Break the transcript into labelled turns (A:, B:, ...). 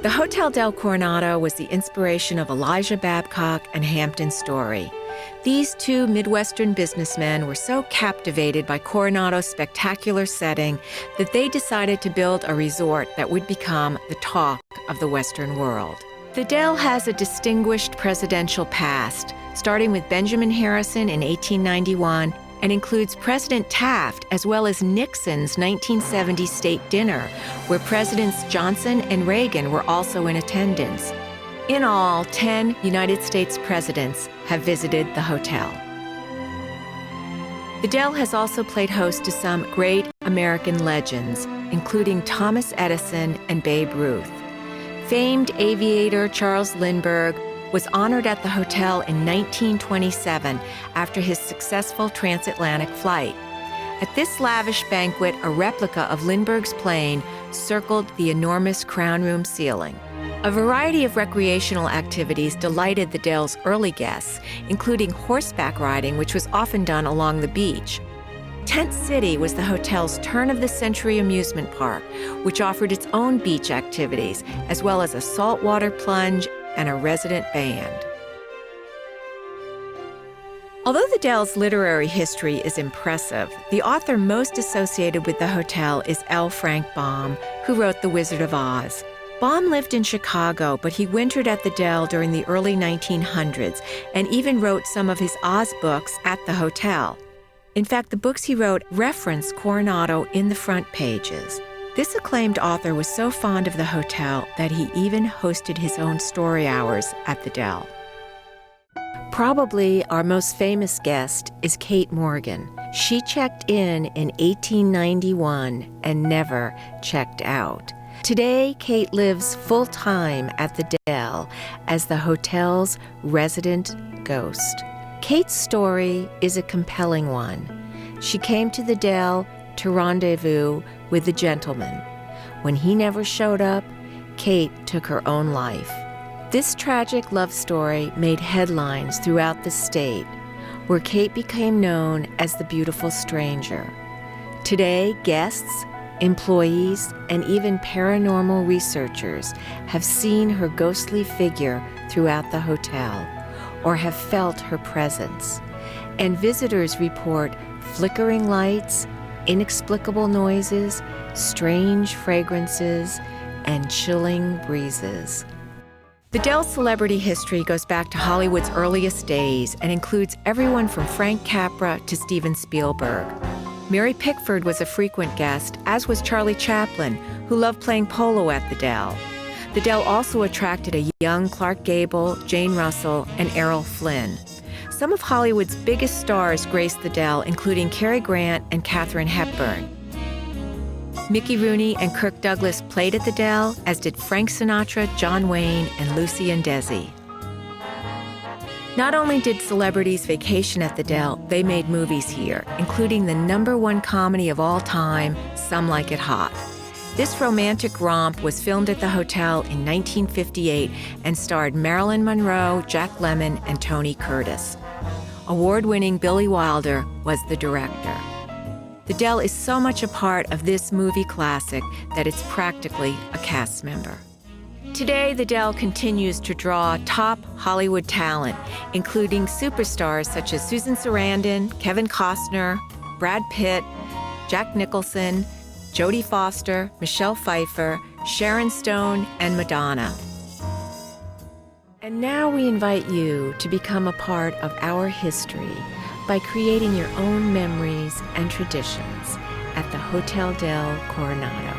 A: The Hotel del Coronado was the inspiration of Elijah Babcock and Hampton Story. These two Midwestern businessmen were so captivated by Coronado's spectacular setting that they decided to build a resort that would become the talk of the Western world. The Del has a distinguished presidential past, starting with Benjamin Harrison in 1891, and includes President Taft as well as Nixon's 1970 state dinner, where Presidents Johnson and Reagan were also in attendance. In all, 10 United States presidents have visited the hotel. The Del has also played host to some great American legends, including Thomas Edison and Babe Ruth. Famed aviator Charles Lindbergh was honored at the hotel in 1927 after his successful transatlantic flight. At this lavish banquet, a replica of Lindbergh's plane circled the enormous crown room ceiling. A variety of recreational activities delighted the Del's early guests, including horseback riding, which was often done along the beach. Tent City was the hotel's turn-of-the-century amusement park, which offered its own beach activities, as well as a saltwater plunge and a resident band. Although the Del's literary history is impressive, the author most associated with the hotel is L. Frank Baum, who wrote The Wizard of Oz. Baum lived in Chicago, but he wintered at the Del during the early 1900s and even wrote some of his Oz books at the hotel. In fact, the books he wrote reference Coronado in the front pages. This acclaimed author was so fond of the hotel that he even hosted his own story hours at the Del. Probably our most famous guest is Kate Morgan. She checked in 1891 and never checked out. Today, Kate lives full-time at the Del as the hotel's resident ghost. Kate's story is a compelling one. She came to the Del to rendezvous with a gentleman. When he never showed up, Kate took her own life. This tragic love story made headlines throughout the state, where Kate became known as the beautiful stranger. Today, guests, employees, and even paranormal researchers have seen her ghostly figure throughout the hotel or have felt her presence. And visitors report flickering lights, inexplicable noises, strange fragrances, and chilling breezes. The Del's celebrity history goes back to Hollywood's earliest days and includes everyone from Frank Capra to Steven Spielberg. Mary Pickford was a frequent guest, as was Charlie Chaplin, who loved playing polo at the Del. The Del also attracted a young Clark Gable, Jane Russell, and Errol Flynn. Some of Hollywood's biggest stars graced the Del, including Cary Grant and Katharine Hepburn. Mickey Rooney and Kirk Douglas played at the Del, as did Frank Sinatra, John Wayne, and Lucy and Desi. Not only did celebrities vacation at the Del, they made movies here, including the #1 comedy of all time, Some Like It Hot. This romantic romp was filmed at the hotel in 1958 and starred Marilyn Monroe, Jack Lemmon, and Tony Curtis. Award-winning Billy Wilder was the director. The Del is so much a part of this movie classic that it's practically a cast member. Today, the Del continues to draw top Hollywood talent, including superstars such as Susan Sarandon, Kevin Costner, Brad Pitt, Jack Nicholson, Jodie Foster, Michelle Pfeiffer, Sharon Stone, and Madonna. And now we invite you to become a part of our history by creating your own memories and traditions at the Hotel del Coronado.